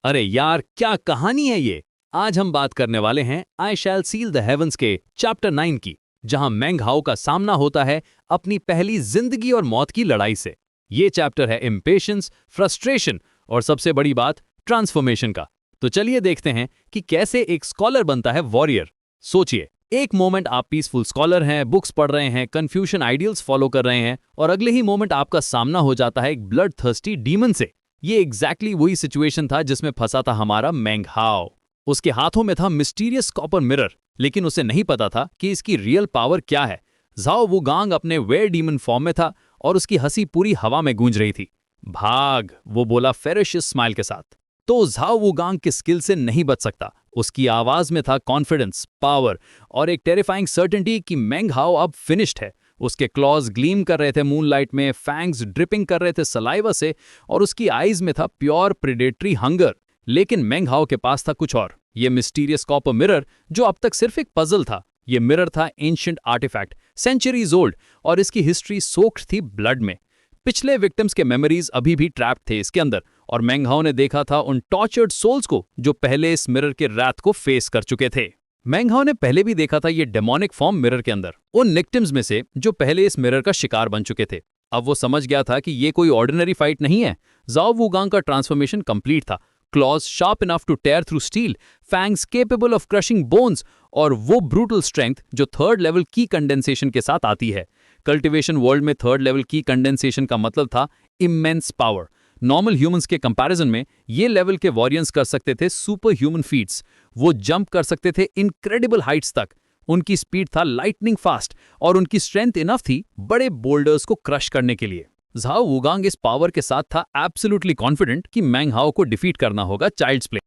अरे यार, क्या कहानी है ये। आज हम बात करने वाले हैं आई शैल सील द हेवंस के चैप्टर 9 की, जहां मेंग हाओ का सामना होता है अपनी पहली जिंदगी और मौत की लड़ाई से। ये चैप्टर है इम्पेशंस, फ्रस्ट्रेशन और सबसे बड़ी बात ट्रांसफॉर्मेशन का। तो चलिए देखते हैं कि कैसे एक स्कॉलर बनता है वॉरियर। सोचिए, एक मोमेंट आप पीसफुल स्कॉलर हैं, बुक्स पढ़ रहे हैं, कन्फ्यूशन आइडियल्स फॉलो कर रहे हैं, और अगले ही मोमेंट आपका सामना हो जाता है एक ब्लड थर्स्टी डीमन से। ये एग्जैक्टली वही सिचुएशन था जिसमें फंसा था हमारा मेंग हाओ। उसके हाथों में था मिस्टीरियस कॉपर मिरर, लेकिन उसे नहीं पता था कि इसकी रियल पावर क्या है। झाओ वुगांग अपने वेयर डीमन फॉर्म में था और उसकी हंसी पूरी हवा में गूंज रही थी। भाग, वो बोला फेरिशियस स्माइल के साथ। तो झाओ वुगांग के स्किल से नहीं बच सकता। उसकी आवाज में था कॉन्फिडेंस, पावर और एक टेरिफाइंग सर्टेनिटी कि मेंग हाओ अब फिनिश्ड है। उसके क्लॉज ग्लीम कर रहे थे मूनलाइट में, फैंग्स ड्रिपिंग कर रहे थे सलाइवा से, और उसकी आईज में था प्योर प्रेडेटरी हंगर। लेकिन मेंग हाओ के पास था कुछ और, ये मिस्टीरियस कॉपर मिरर जो अब तक सिर्फ एक पजल था। ये मिरर था एंशिएंट आर्टिफैक्ट, सेंचुरीज ओल्ड, और इसकी हिस्ट्री सोक्ड थी ब्लड में। पिछले विक्टिम्स के मेमोरीज अभी भी ट्रैप्ड थे इसके अंदर, और मेंग हाओ ने देखा था उन टॉर्चर्ड सोल्स को जो पहले इस मिरर के रात को फेस कर चुके थे। मेंग हाओ ने पहले भी देखा था ये डेमोनिक फॉर्म मिरर के अंदर, उन निक्टिम्स में से जो पहले इस मिरर का शिकार बन चुके थे। अब वो समझ गया था कि ये कोई ऑर्डिनरी फाइट नहीं है। झाओ वुगांग का ट्रांसफॉर्मेशन कंप्लीट था। Claws sharp enough to tear through steel, fangs capable of crushing bones, और वो ब्रूटल स्ट्रेंथ जो थर्ड लेवल की कंडेंसेशन के साथ आती है। कल्टिवेशन वर्ल्ड में थर्ड लेवल की कंडेंसेशन का मतलब था इमेंस पावर। नॉर्मल ह्यूमंस के कंपैरिजन में ये लेवल के वॉरियंस कर सकते थे सुपर ह्यूमन फीट्स। वो जंप कर सकते थे इनक्रेडिबल हाइट्स तक। उनकी स्पीड था लाइटनिंग फास्ट, और उनकी स्ट्रेंथ इनफ थी बड़े बोल्डर्स को क्रश करने के लिए। झाओ वुगांग इस पावर के साथ था एब्सोल्युटली कॉन्फिडेंट कि मेंग हाओ को डिफीट करना होगा चाइल्ड्स प्ले।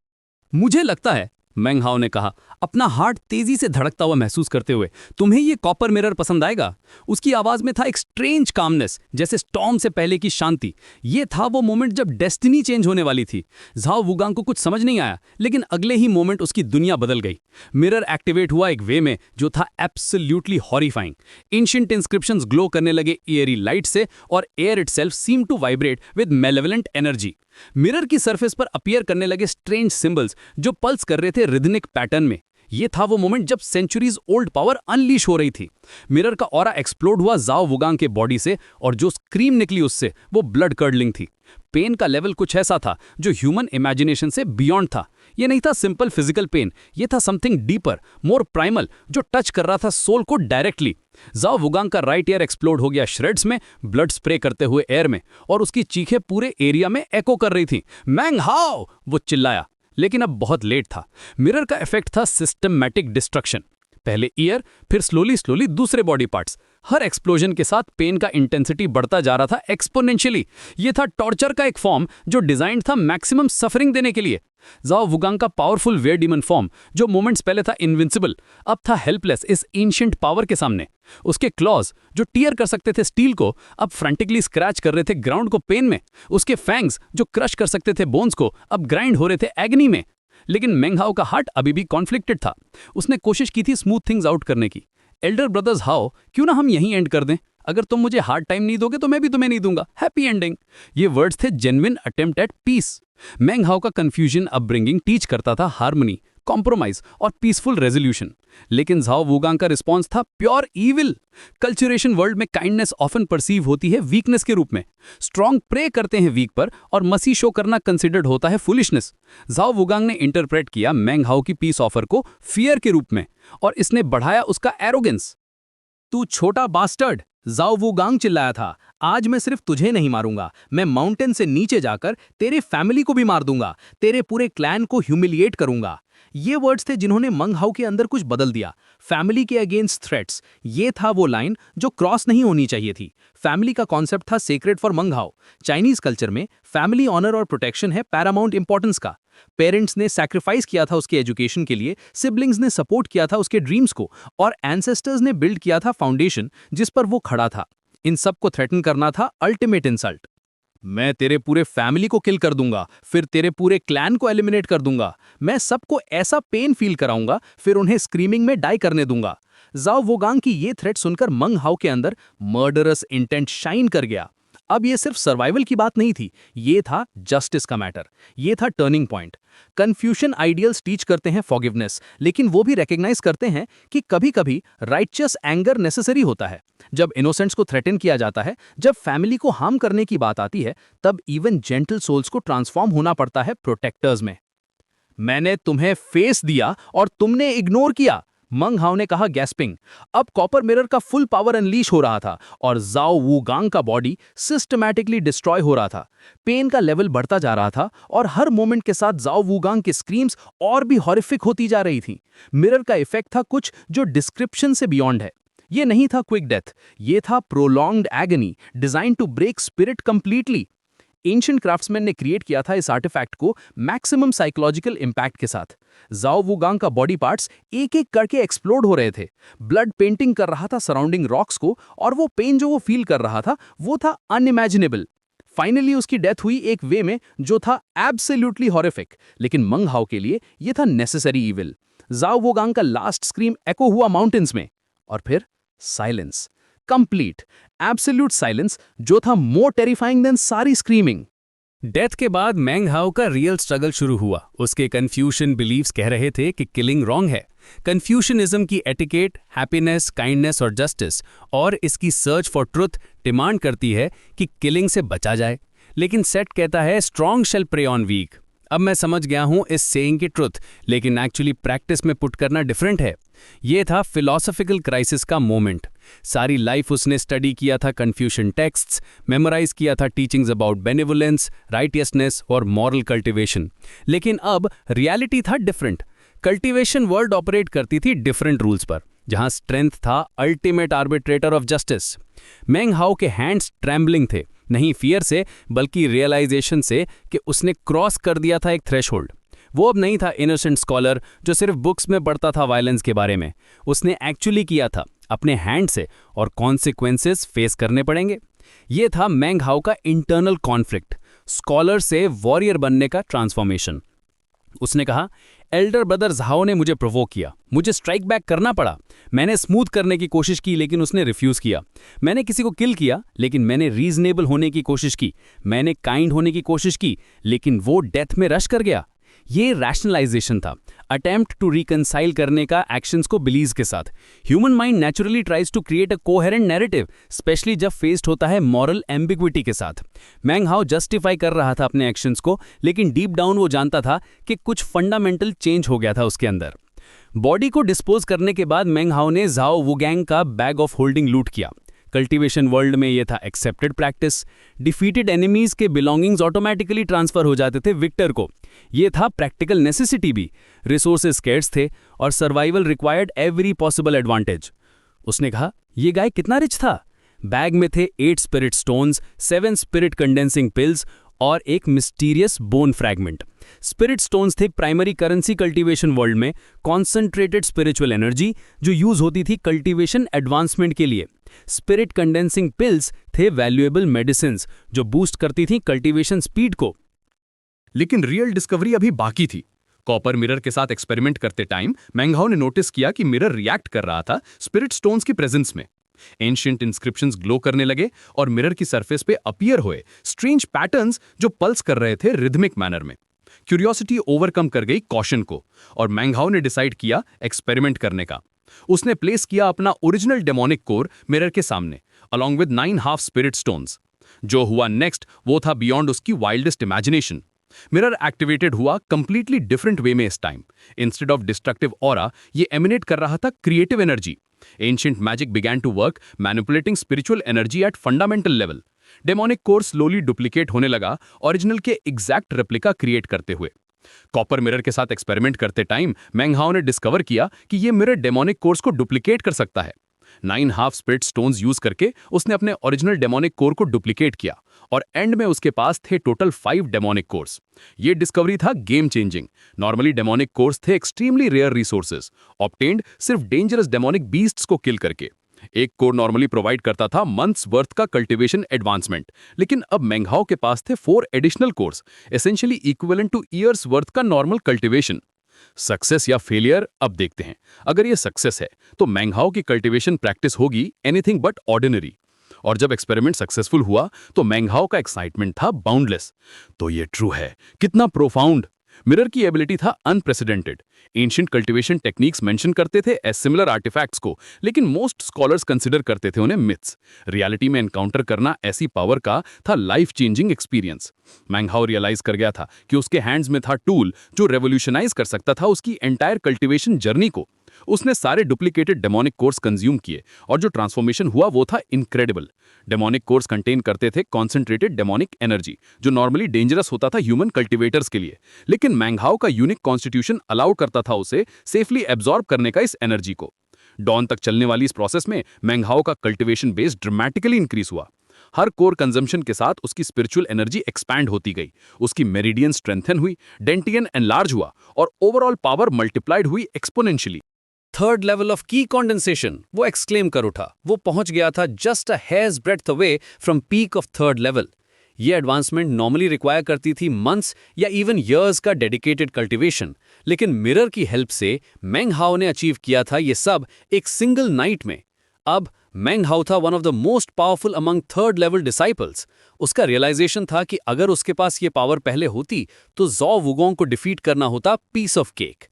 मुझे लगता है, मेंग हाओ ने कहा, अपना हार्ट तेजी से धड़कता हुआ महसूस करते हुए, तुम्हें ये कॉपर मिरर पसंद आएगा। उसकी आवाज में था एक स्ट्रेंज कामनेस, जैसे स्टॉर्म से पहले की शांति। ये था वो मोमेंट जब डेस्टिनी चेंज होने वाली थी। झाओ वुगांग को कुछ समझ नहीं आया, लेकिन अगले ही मोमेंट उसकी दुनिया बदल गई। मिरर एक्टिवेट हुआ एक वे में जो था absolutely horrifying. Ancient inscriptions glow करने लगे एयरी लाइट से, और air itself seemed to vibrate with malevolent energy. Mirror की सरफेस पर अपीयर करने लगे स्ट्रेंज सिंबल्स जो पल्स कर रहे थे रिदमिक पैटर्न में। ये था वो मोमेंट जब सेंचुरीज ओल्ड पावर अनलीश हो रही थी। मिरर का ऑरा एक्सप्लोड हुआ झाओ वुगांग के बॉडी से, और जो स्क्रीम निकली उससे वो ब्लड कर्डलिंग थी। पेन का लेवल कुछ ऐसा था जो ह्यूमन इमेजिनेशन से बियॉन्ड था। ये नहीं था सिंपल फिजिकल पेन, ये था समथिंग डीपर, मोर प्राइमल, जो टच कर रहा था सोल को डायरेक्टली। झाओ वुगांग का राइट ईयर एक्सप्लोड हो गया श्रेड्स में, ब्लड स्प्रे करते हुए एयर में, और उसकी चीखें पूरे एरिया में एको कर रही थी। मेंग हाओ, वो चिल्लाया, लेकिन अब बहुत लेट था। मिरर का इफेक्ट था सिस्टमैटिक डिस्ट्रक्शन। पहले ईयर, फिर स्लोली स्लोली दूसरे बॉडी पार्ट्स। हर एक्सप्लोजन के साथ पेन का इंटेंसिटी बढ़ता जा रहा था एक्सपोनेंशियली। ये था टॉर्चर का एक फॉर्म जो डिजाइन था मैक्सिमम सफरिंग देने के लिए। झाओ वुगांग का पावरफुल वेयर डीमन फॉर्म, जो मोमेंट्स पहले था इनविंसिबल, अब था हेल्पलेस इस एंशिएंट पावर के सामने। उसके क्लॉज जो टीयर कर सकते थे स्टील को, अब फ्रंटिकली स्क्रैच कर रहे थे ग्राउंड को पेन में। उसके फैंग्स जो क्रश कर सकते थे बोन्स को, अब ग्राइंड हो रहे थे एग्नी में। लेकिन मेंग हाओ का हार्ट अभी भी कॉन्फ्लिक्टेड था। उसने कोशिश की थी स्मूथ थिंग्स आउट करने की। एल्डर ब्रदर्स हाओ, क्यों ना हम यहीं एंड कर दें? अगर तुम मुझे हार्ड टाइम नहीं दोगे तो मैं भी तुम्हें नहीं दूंगा। Happy ending. ये वर्ड्स थे जेन्युइन अटेम्प्ट एट पीस। मेंग हाओ का कंफ्यूजन अपब्रिंगिंग टीच करता था हार्मनी, कॉम्प्रोमाइज और पीसफुल रेजोल्यूशन। लेकिन झाओ वुगांग का रिस्पॉन्स था प्योर ईविल। कल्चरेशन वर्ल्ड में काइंडनेस ऑफन परसीव होती है वीकनेस के रूप में। स्ट्रॉन्ग प्रे करते हैं वीक पर, और मसी शो करना कंसिडर्ड होता है फुलिशनेस। झाओ वुगांग ने इंटरप्रेट किया मेंग हाओ की पीस ऑफर को फियर के रूप में, और इसने बढ़ाया उसका एरोगेंस। तू छोटा बास्टर्ड, झाओ वुगांग चिल्लाया था। आज मैं सिर्फ तुझे नहीं मारूंगा, मैं माउंटेन से नीचे जाकर तेरे फैमिली को भी मार दूंगा, तेरे पूरे क्लैन को ह्यूमिलिएट करूंगा। ये वर्ड्स थे जिन्होंने मेंग हाओ के अंदर कुछ बदल दिया। फैमिली के अगेंस्ट थ्रेट्स, ये था वो लाइन जो क्रॉस नहीं होनी चाहिए थी। फैमिली का कॉन्सेप्ट था सेक्रेड फॉर मेंग हाओ। चाइनीज कल्चर में फैमिली ऑनर और प्रोटेक्शन है पैरामाउंट इंपॉर्टेंस का। पेरेंट्स ने सैक्रिफाइस किया था उसके एजुकेशन के लिए, सिबलिंग्स ने सपोर्ट किया था उसके ड्रीम्स को, और एंसेस्टर्स ने बिल्ड किया था फाउंडेशन जिस पर वो खड़ा था। इन सब को थ्रेटन करना था अल्टीमेट इंसल्ट। मैं तेरे पूरे फैमिली को किल कर दूंगा, फिर तेरे पूरे क्लैन को एलिमिनेट कर दूंगा। मैं सबको ऐसा पेन फील कराऊंगा, फिर उन्हें स्क्रीमिंग में डाई करने दूंगा। झाओ वुगांग की ये थ्रेट सुनकर मेंग हाओ के अंदर मर्डरस इंटेंट शाइन कर गया। अब ये सिर्फ सर्वाइवल की बात नहीं थी, ये था जस्टिस का मैटर। ये था turning point. Confusion ideals teach करते हैं फॉरगिवनेस, लेकिन वो भी रिकॉग्नाइज करते हैं कि कभी-कभी राइचियस एंगर नेसेसरी होता है। जब इनोसेंट्स को थ्रेटन किया जाता है, जब फैमिली को हार्म करने की बात आती है, तब इवन जेंटल सोल्स को ट्रांसफॉर्म होना पड़ता है प्रोटेक्टर्स में। मैंने तुम्हें फेस दिया और तुमने इग्नोर किया, मंग हाउ ने कहा गैस्पिंग। अब कॉपर मिरर का फुल पावर अनलीश हो रहा था और जाओ वूगांग का बॉडी सिस्टमैटिकली डिस्ट्रॉय हो रहा था। पेन का लेवल बढ़ता जा रहा था और हर मोमेंट के साथ जाओ वूगांग की स्क्रीम्स और भी हॉरिफिक होती जा रही थी। मिरर का इफेक्ट था कुछ जो डिस्क्रिप्शन से बियॉन्ड है। ये नहीं था क्विक डेथ, ये था prolonged agony designed to break spirit completely. Ancient craftsman ने क्रिएट किया था इस आर्टिफैक्ट को मैक्सिमम साइकोलॉजिकल इंपैक्ट के साथ। जाओ वूगांग का बॉडी पार्ट्स एक एक करके एक्सप्लोड हो रहे थे। ब्लड पेंटिंग कर रहा था सराउंडिंग रॉक्स को, और वो पेन जो वो फील कर रहा था वो था अनइमेजिनेबल। फाइनली उसकी डेथ हुई एक वे में जो था एब्सोल्युटली हॉरिफिक, लेकिन मंग हाउ के लिए ये था नेसेसरी इविल। जाओ वूगांग का लास्ट स्क्रीम एको हुआ माउंटेन्स में, और फिर साइलेंस, कंप्लीट एब्सोल्यूट साइलेंस, जो था मोर टेरिफाइंग देन सारी स्क्रीमिंग। डेथ के बाद मैंग हाउ का रियल स्ट्रगल शुरू हुआ। उसके कन्फ्यूशन बिलीव्स कह रहे थे कि किलिंग रॉन्ग है। कन्फ्यूशनिज्म की एटिकेट, हैप्पीनेस, काइंडनेस और जस्टिस और इसकी सर्च फॉर ट्रुथ डिमांड करती है कि किलिंग से बचा जाए, लेकिन सेट कहता है strong shall prey on weak. अब मैं समझ गया हूं इस सेइंग की ट्रुथ, लेकिन एक्चुअली प्रैक्टिस में पुट करना डिफरेंट है। ये था फिलॉसफिकल क्राइसिस का मोमेंट। सारी लाइफ उसने स्टडी किया था कन्फ्यूशन टेक्स्ट्स, मेमोराइज किया था टीचिंग्स अबाउट बेनिवोलेंस, राइटियसनेस और मॉरल कल्टिवेशन, लेकिन अब रियलिटी था डिफरेंट। कल्टिवेशन वर्ल्ड ऑपरेट करती थी डिफरेंट रूल्स पर, जहां स्ट्रेंथ था ultimate arbitrator of justice. Meng Hao के हैंड्स ट्रेम्बलिंग थे, नहीं फियर से बल्कि रियलाइजेशन से कि उसने क्रॉस कर दिया था एक थ्रेशोल्ड। वो अब नहीं था इनोसेंट स्कॉलर जो सिर्फ बुक्स में पढ़ता था वायलेंस के बारे में। उसने एक्चुअली किया था अपने हैंड से, और कॉन्सिक्वेंसेस फेस करने पड़ेंगे। ये था मैंग हाउ का इंटरनल कॉन्फ्लिक्ट, स्कॉलर से वॉरियर बनने का ट्रांसफॉर्मेशन। उसने कहा, एल्डर ब्रदर झाओ ने मुझे प्रोवोक किया, मुझे स्ट्राइक बैक करना पड़ा। मैंने स्मूथ करने की कोशिश की लेकिन उसने रिफ्यूज किया। मैंने किसी को किल किया लेकिन मैंने रीजनेबल होने की कोशिश की। मैंने काइंड होने की कोशिश की लेकिन वो डेथ में रश कर गया। ये रैशनलाइजेशन था, अटेम्प्ट टू रिकंसाइल करने का एक्शंस को बिलीव्स के साथ। Human mind naturally tries to create a coherent narrative, especially जब फेस्ड होता है मॉरल एम्बिग्विटी के साथ। मैंग हाउ जस्टिफाई कर रहा था अपने एक्शंस को, लेकिन डीप डाउन वो जानता था कि कुछ फंडामेंटल चेंज हो गया था उसके अंदर। बॉडी को डिस्पोज करने के बाद मैंग हाउ ने जाओ वूगैंग का बैग ऑफ होल्डिंग लूट किया। कल्टीवेशन वर्ल्ड में यह था एक्सेप्टेड प्रैक्टिस। डिफीटेड एनिमीज के बिलोंगिंग्स ऑटोमेटिकली ट्रांसफर हो जाते थे विक्टर को। यह था प्रैक्टिकल नेसेसिटी भी। रिसोर्सेज स्केर्स थे और survival required every possible advantage. उसने कहा, यह गाय कितना रिच था। बैग में थे 8 spirit stones, 7 spirit condensing pills और एक mysterious bone fragment. Spirit stones थे प्राइमरी करेंसी कल्टीवेशन वर्ल्ड में, कॉन्सेंट्रेटेड स्पिरिचुअल एनर्जी जो यूज होती थी कल्टीवेशन एडवांसमेंट के लिए। स्पिरिट कंडेंसिंग पिल्स थे वैल्यूएबल मेडिसिन्स जो बूस्ट करती थी कल्टीवेशन स्पीड को। लेकिन रियल डिस्कवरी अभी बाकी थी। कॉपर मिरर के साथ एक्सपेरिमेंट करते टाइम मैंग हाउ ने नोटिस किया कि मिरर रिएक्ट कर रहा था स्पिरिट स्टोन्स की प्रेजेंस में। एंशिएंट इंस्क्रिप्शंस ग्लो करने लगे और मिरर की सरफेस पे अपीयर हुए स्ट्रेंज पैटर्न्स जो पल्स कर रहे थे रिदमिक मैनर में। क्यूरियोसिटी ओवरकम कर गई कॉशन को और मैंग हाउ ने डिसाइड किया एक्सपेरिमेंट करने का। उसने प्लेस किया अपना ओरिजिनल डेमोनिक कोर मिरर के सामने along with 9 half spirit stones. जो हुआ नेक्स्ट वो था बियॉन्ड उसकी वाइल्डेस्ट इमेजिनेशन। मिरर एक्टिवेटेड हुआ कंप्लीटली डिफरेंट वे में इस time. Instead of destructive aura ये एमिनेट कर रहा था creative energy. Ancient magic began to work manipulating spiritual energy at fundamental level. Demonic core slowly duplicate होने लगा ओरिजिनल के एग्जैक्ट रेप्लिका क्रिएट करते हुए। कॉपर मिरर के साथ एक्सपेरिमेंट करते टाइम मैंग हाउ ने डिस्कवर किया कि ये मिरर डेमोनिक कोर्स को डुप्लीकेट कर सकता है। 9 हाफ स्पिरिट स्टोन्स यूज करके उसने अपने ओरिजिनल डेमोनिक कोर को डुप्लीकेट किया और एंड में उसके पास थे टोटल 5 डेमोनिक कोर्स। ये डिस्कवरी था game changing. Normally demonic course थे एक्सट्रीमली रेयर रिसोर्सेज ऑब्टेन्ड सिर्फ डेंजरस डेमोनिक बीस्ट्स को किल करके। एक कोर नॉर्मली प्रोवाइड करता था मंथ्स वर्थ का कल्टीवेशन एडवांसमेंट, लेकिन अब मैंग हाउ के पास थे 4 additional course, essentially equivalent two years worth का नॉर्मल कल्टीवेशन। सक्सेस या फेलियर अब देखते हैं। अगर ये सक्सेस है तो मैंग हाउ की कल्टीवेशन प्रैक्टिस होगी एनीथिंग बट ऑर्डिनरी, और जब एक्सपेरिमेंट सक्सेसफुल हुआ तो मेंगहाओ का एक्साइटमेंट था बाउंडलेस। तो ये ट्रू है, कितना प्रोफाउंड। मिरर की एबिलिटी था unprecedented. Ancient cultivation techniques mention करते थे एज सिमिलर आर्टिफैक्ट्स को, लेकिन मोस्ट स्कॉलर्स कंसिडर करते थे उन्हें मिथ्स। रियलिटी में एनकाउंटर करना ऐसी पावर का था लाइफ चेंजिंग एक्सपीरियंस। मेंगहाओ रियलाइज कर गया था कि उसके हैंड्स में था टूल जो रेवोल्यूशनाइज कर सकता था उसकी एंटायर कल्टीवेशन जर्नी को। उसने सारे डुप्लीकेटेड डेमोनिक कोर्स कंज्यूम किए और जो ट्रांसफॉर्मेशन हुआ वो था इनक्रेडिबल। डेमोनिक कोर्स कंटेन करते थे कॉन्सेंट्रेटेड डेमोनिक एनर्जी, जो नॉर्मली डेंजरस होता था ह्यूमन कल्टीवेटर्स के लिए, लेकिन मेंगहाओ का यूनिक कॉन्स्टिट्यूशन अलाउ करता था उसे सेफली एब्जॉर्ब करने का इस एनर्जी को। डॉन तक चलने वाली इस प्रोसेस में मेंगहाओ का कल्टीवेशन बेस ड्रामेटिकली इंक्रीज हुआ। हर कोर कंजम्पशन के साथ उसकी स्पिरिचुअल एनर्जी एक्सपैंड होती गई, उसकी मेरिडियन स्ट्रेंथन हुई, डेंटियन एनलार्ज हुआ और ओवरऑल पावर मल्टीप्लाइड हुई एक्सपोनेंशियली। थर्ड लेवल ऑफ की कंडेंसेशन, वो एक्सक्लेम कर उठा। वो पहुंच गया था just a hairs breadth away from peak of third level. ये एडवांसमेंट नॉर्मली रिक्वायर करती थी मंथ्स या इवन ईयर्स का डेडिकेटेड कल्टीवेशन, लेकिन मिरर की हेल्प से मेंगहाओ ने अचीव किया था ये सब एक सिंगल नाइट में। अब मेंगहाओ था one of the most powerful among third level disciples. उसका रियलाइजेशन था कि अगर उसके पास ये पावर पहले होती तो ज़ॉ वुगोंग को डिफीट करना होता पीस ऑफ केक।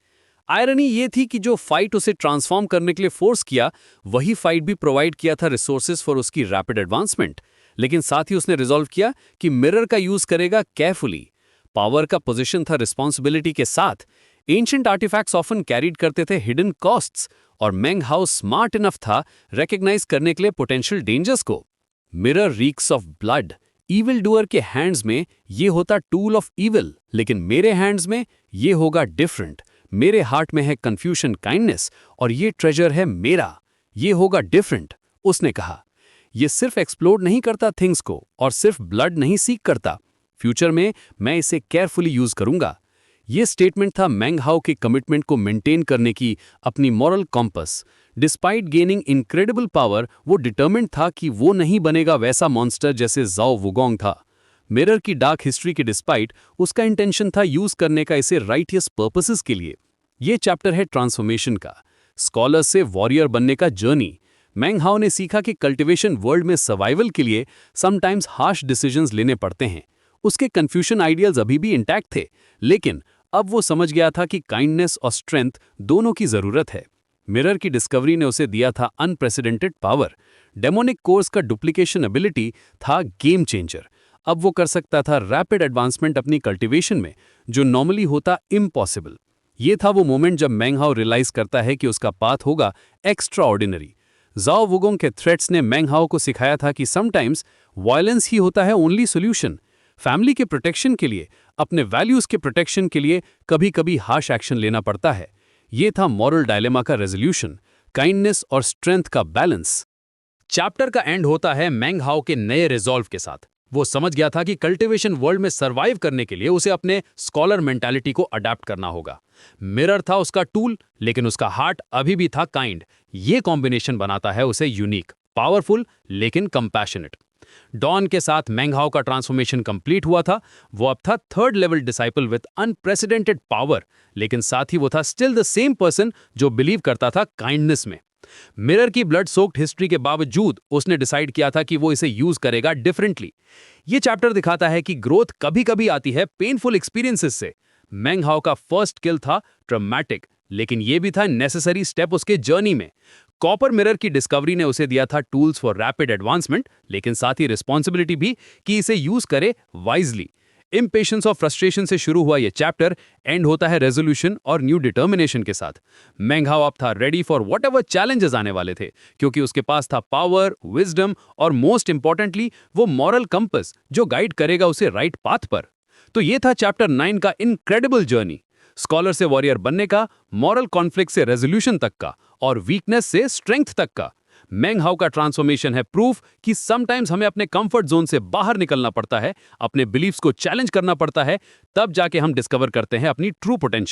आयरनी ये थी कि जो फाइट उसे ट्रांसफॉर्म करने के लिए फोर्स किया, वही फाइट भी प्रोवाइड किया था रिसोर्सेज फॉर उसकी रैपिड एडवांसमेंट। लेकिन साथ ही उसने रिजॉल्व किया कि मिरर का यूज करेगा केयरफुली। पावर का पोजीशन था रिस्पॉन्सिबिलिटी के साथ। एंशिएंट आर्टिफैक्ट्स ऑफन कैरीड करते थे हिडन कॉस्ट्स, और मेंगहाओ स्मार्ट इनफ था रिकॉग्नाइज करने के लिए पोटेंशियल डेंजर्स को। Mirror reeks of blood. Evil doer के हैंड्स में ये होता टूल ऑफ ईविल, लेकिन मेरे हैंड्स में ये होगा डिफरेंट। मेरे हार्ट में है कन्फ्यूशन काइंडनेस और ये ट्रेजर है मेरा, ये होगा डिफरेंट। उसने कहा ये सिर्फ एक्सप्लोर नहीं करता थिंग्स को और सिर्फ ब्लड नहीं सीक करता। फ्यूचर में मैं इसे केयरफुली यूज करूंगा। ये स्टेटमेंट था मेंगहाओ के कमिटमेंट को मेंटेन करने की अपनी moral compass. Despite gaining incredible power, वो डिटर्मिन्ड था कि वो नहीं बनेगा वैसा मॉन्स्टर जैसे ज़ॉ वुगोंग था। मिरर की डार्क हिस्ट्री के डिस्पाइट उसका इंटेंशन था यूज करने का इसे राइटियस पर्पसेस के लिए। ये चैप्टर है ट्रांसफॉर्मेशन का, स्कॉलर से वॉरियर बनने का जर्नी। मेंगहाओ ने सीखा कि कल्टीवेशन वर्ल्ड में सर्वाइवल के लिए समटाइम्स हार्श डिसीजंस लेने पड़ते हैं। उसके कन्फ्यूशन आइडियल्स अभी भी इंटैक्ट थे, लेकिन अब वो समझ गया था कि काइंडनेस और स्ट्रेंथ दोनों की जरूरत है। मिरर की डिस्कवरी ने उसे दिया था अनप्रेसिडेंटेड पावर। डेमोनिक कोर्स का डुप्लीकेशन एबिलिटी था गेम चेंजर। अब वो कर सकता था रैपिड एडवांसमेंट अपनी कल्टीवेशन में, जो नॉर्मली होता इम्पॉसिबल। ये था वो मोमेंट जब मेंगहाओ रियलाइज करता है कि उसका पाथ होगा एक्स्ट्रा ऑर्डिनरी। ज़ॉ वुगोंग के थ्रेट्स ने मेंगहाओ को सिखाया था कि समटाइम्स वायलेंस ही होता है ओनली सोल्यूशन। फैमिली के प्रोटेक्शन के लिए, अपने वैल्यूज के प्रोटेक्शन के लिए कभी कभी हार्श एक्शन लेना पड़ता है। ये था मॉरल डायलेमा का रेजोल्यूशन, काइंडनेस और स्ट्रेंथ का बैलेंस। चैप्टर का एंड होता है मेंगहाओ के नए रिजॉल्व के साथ। वो समझ गया था कि कल्टीवेशन वर्ल्ड में सर्वाइव करने के लिए उसे अपने स्कॉलर मेंटालिटी को अडॉप्ट करना होगा। मिरर था उसका टूल, लेकिन उसका हार्ट अभी भी था काइंड। ये कॉम्बिनेशन बनाता है उसे यूनिक, पावरफुल लेकिन कंपैशनेट। डॉन के साथ मेंगहाओ का ट्रांसफॉर्मेशन कंप्लीट हुआ था। वो अब था third level disciple with unprecedented power, लेकिन साथ ही वो था स्टिल द सेम पर्सन जो बिलीव करता था काइंडनेस में। मिरर की ब्लड सोक्ड हिस्ट्री के बावजूद उसने डिसाइड किया था कि वो इसे यूज करेगा डिफरेंटली। ये चैप्टर दिखाता है कि ग्रोथ कभी-कभी आती है पेनफुल एक्सपीरियंसेस से। मेंगहाओ का फर्स्ट किल था ट्रॉमेटिक, लेकिन ये भी था नेसेसरी स्टेप उसके जर्नी में। कॉपर मिरर की डिस्कवरी ने उसे दिया था टूल्स फॉर रैपिड एडवांसमेंट, लेकिन साथ ही रिस्पॉन्सिबिलिटी भी कि इसे यूज करे वाइजली। इम्पेशंस और फ्रस्ट्रेशन से शुरू हुआ ये चैप्टर एंड होता है रेजोल्यूशन और न्यू डिटर्मिनेशन के साथ। मेंगहाओ अब था रेडी फॉर व्हाटएवर चैलेंजेस आने वाले थे, क्योंकि उसके पास था पावर, विजडम और मोस्ट इंपॉर्टेंटली वो मॉरल कंपस जो गाइड करेगा उसे राइट पाथ पर। तो ये था चैप्टर 9 का इनक्रेडिबल जर्नी, स्कॉलर से वॉरियर बनने का, मॉरल कॉन्फ्लिक्ट से रेजोल्यूशन तक का और वीकनेस से स्ट्रेंथ तक का। मेंगहाओ का ट्रांसफॉर्मेशन है प्रूफ कि समटाइम्स हमें अपने कंफर्ट जोन से बाहर निकलना पड़ता है, अपने बिलीफ्स को चैलेंज करना पड़ता है, तब जाके हम डिस्कवर करते हैं अपनी ट्रू पोटेंशियल।